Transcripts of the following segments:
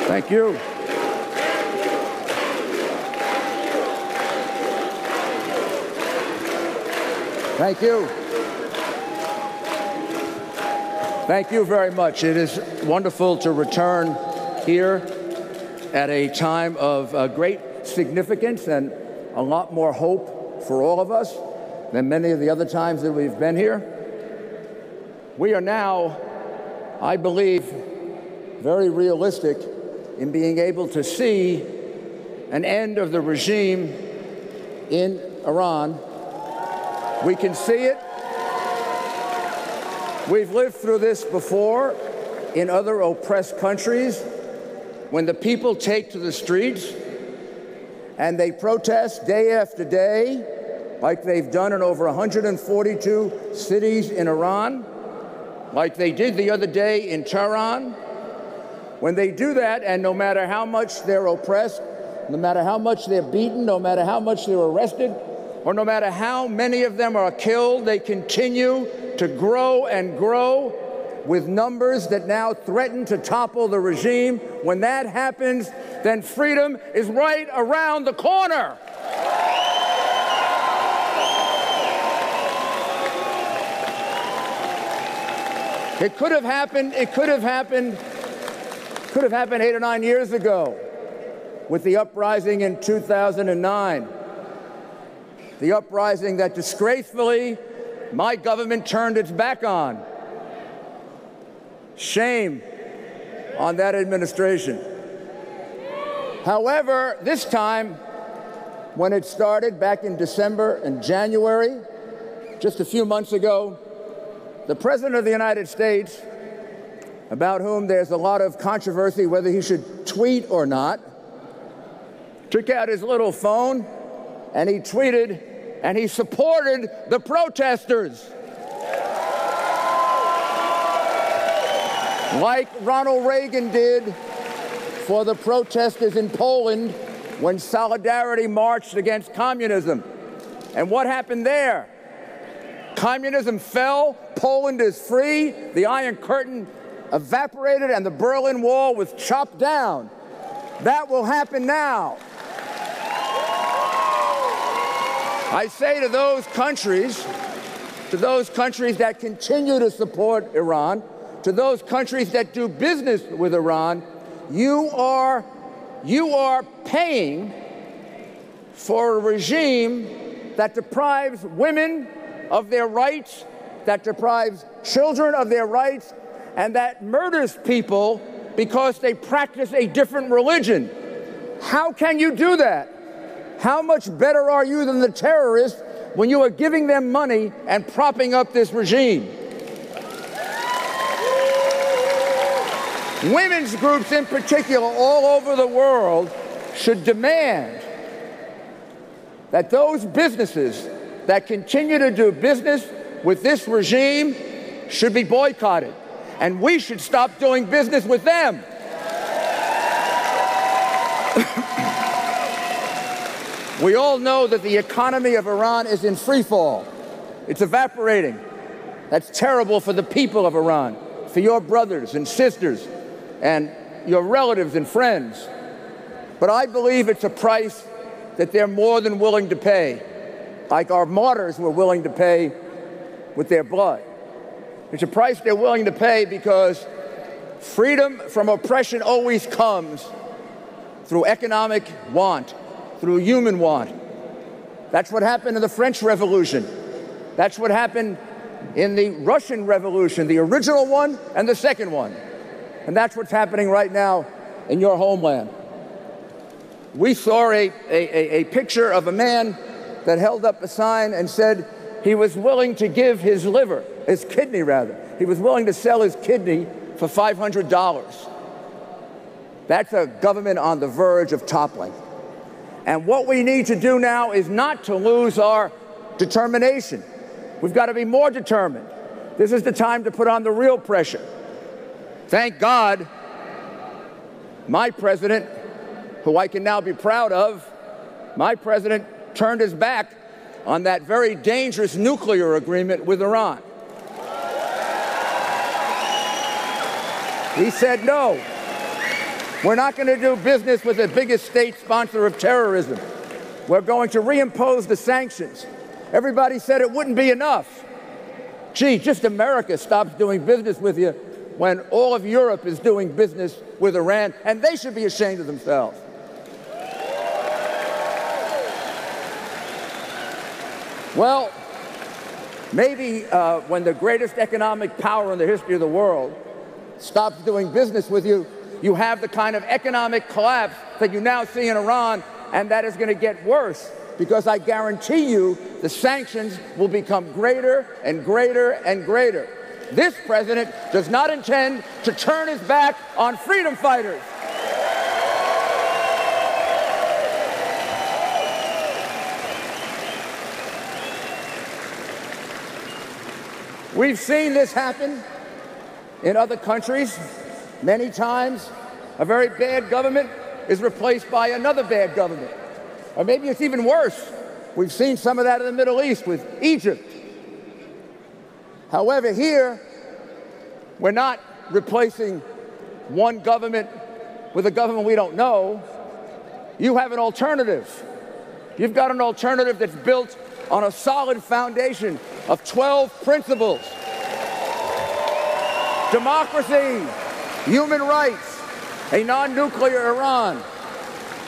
Thank you. Thank you. Thank you very much. It is wonderful to return here at a time of great significance and a lot more hope for all of us than many of the other times that we've been here. We are now, I believe, very realistic in being able to see an end of the regime in Iran. We can see it. We've lived through this before in other oppressed countries when the people take to the streets and they protest day after day, like they've done in over 142 cities in Iran, like they did the other day in Tehran. When they do that, and no matter how much they're oppressed, no matter how much they're beaten, no matter how much they're arrested, or no matter how many of them are killed, they continue to grow and grow with numbers that now threaten to topple the regime. When that happens, then freedom is right around the corner. It could have happened 8 or 9 years ago with the uprising in 2009. The uprising that disgracefully my government turned its back on. Shame on that administration. However, this time, when it started back in December and January, just a few months ago, the President of the United States, about whom there's a lot of controversy whether he should tweet or not, took out his little phone and he tweeted and he supported the protesters. Like Ronald Reagan did for the protesters in Poland when Solidarity marched against communism. And what happened there? Communism fell, Poland is free, the Iron Curtain evaporated, and the Berlin Wall was chopped down. That will happen now. I say to those countries that continue to support Iran, to those countries that do business with Iran, you are paying for a regime that deprives women of their rights, that deprives children of their rights, and that murders people because they practice a different religion. How can you do that? How much better are you than the terrorists when you are giving them money and propping up this regime? Women's groups in particular all over the world should demand that those businesses that continue to do business with this regime should be boycotted, and we should stop doing business with them. We all know that the economy of Iran is in free fall. It's evaporating. That's terrible for the people of Iran, for your brothers and sisters and your relatives and friends. But I believe it's a price that they're more than willing to pay, like our martyrs were willing to pay with their blood. It's a price they're willing to pay because freedom from oppression always comes through economic want, through human want. That's what happened in the French Revolution. That's what happened in the Russian Revolution, the original one and the second one. And that's what's happening right now in your homeland. We saw a picture of a man that held up a sign and said he was willing to give his kidney. He was willing to sell his kidney for $500. That's a government on the verge of toppling. And what we need to do now is not to lose our determination. We've got to be more determined. This is the time to put on the real pressure. Thank God, my president, who I can now be proud of, my president turned his back on that very dangerous nuclear agreement with Iran. He said no. We're not going to do business with the biggest state sponsor of terrorism. We're going to reimpose the sanctions. Everybody said it wouldn't be enough. Gee, just America stops doing business with you when all of Europe is doing business with Iran, and they should be ashamed of themselves. Well, maybe when the greatest economic power in the history of the world stops doing business with you, you have the kind of economic collapse that you now see in Iran, and that is going to get worse, because I guarantee you the sanctions will become greater and greater and greater. This president does not intend to turn his back on freedom fighters. We've seen this happen in other countries many times. A very bad government is replaced by another bad government. Or maybe it's even worse. We've seen some of that in the Middle East with Egypt. However, here, we're not replacing one government with a government we don't know. You have an alternative. You've got an alternative that's built on a solid foundation of 12 principles: democracy, human rights, a non-nuclear Iran,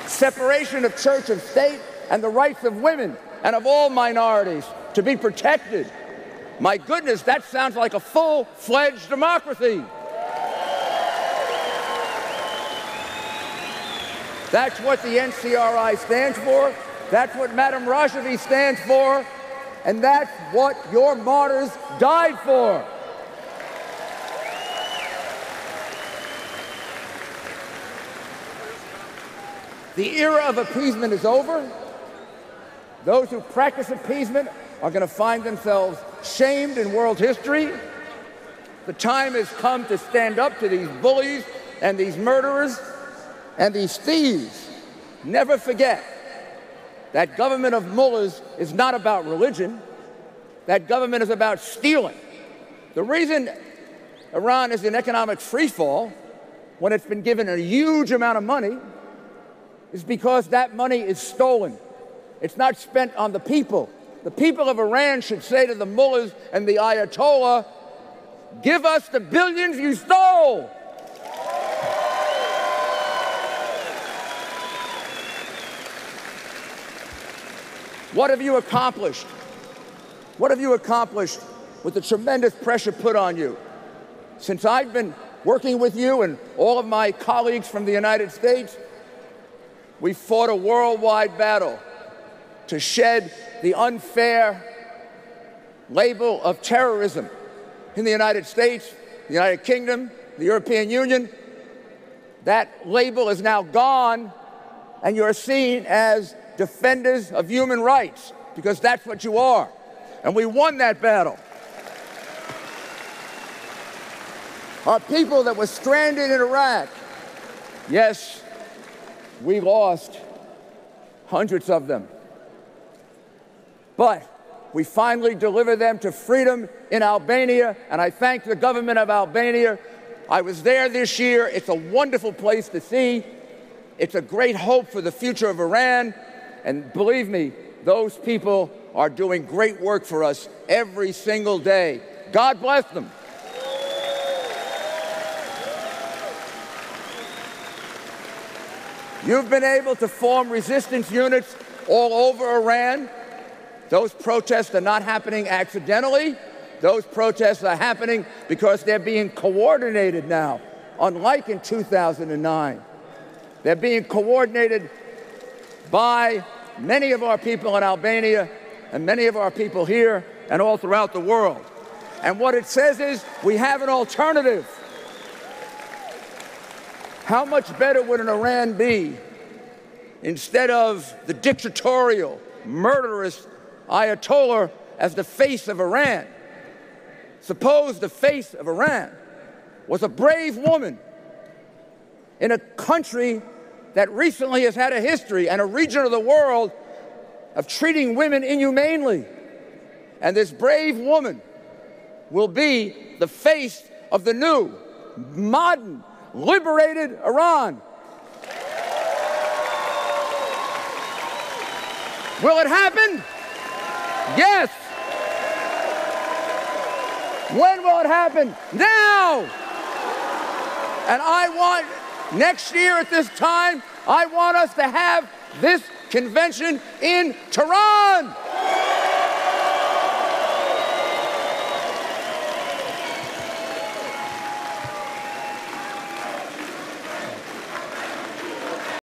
separation of church and state, and the rights of women and of all minorities to be protected. My goodness, that sounds like a full-fledged democracy. That's what the NCRI stands for. That's what Madame Rashidi stands for. And that's what your martyrs died for. The era of appeasement is over. Those who practice appeasement are going to find themselves shamed in world history. The time has come to stand up to these bullies and these murderers and these thieves. Never forget, that government of mullahs is not about religion. That government is about stealing. The reason Iran is in economic freefall when it's been given a huge amount of money is because that money is stolen. It's not spent on the people. The people of Iran should say to the mullahs and the Ayatollah, give us the billions you stole. What have you accomplished? What have you accomplished with the tremendous pressure put on you? Since I've been working with you and all of my colleagues from the United States, we fought a worldwide battle to shed the unfair label of terrorism in the United States, the United Kingdom, the European Union. That label is now gone, and you're seen as defenders of human rights, because that's what you are. And we won that battle. Our people that were stranded in Iraq, yes, we lost hundreds of them. But we finally delivered them to freedom in Albania, and I thank the government of Albania. I was there this year. It's a wonderful place to see. It's a great hope for the future of Iran. And believe me, those people are doing great work for us every single day. God bless them. You've been able to form resistance units all over Iran. Those protests are not happening accidentally. Those protests are happening because they're being coordinated now, unlike in 2009. They're being coordinated by many of our people in Albania and many of our people here and all throughout the world. And what it says is we have an alternative. How much better would an Iran be instead of the dictatorial, murderous Ayatollah as the face of Iran? Suppose the face of Iran was a brave woman in a country that recently has had a history and a region of the world of treating women inhumanely. And this brave woman will be the face of the new, modern, liberated Iran. Will it happen? Yes. When will it happen? Now. And I want, next year at this time, I want us to have this convention in Tehran.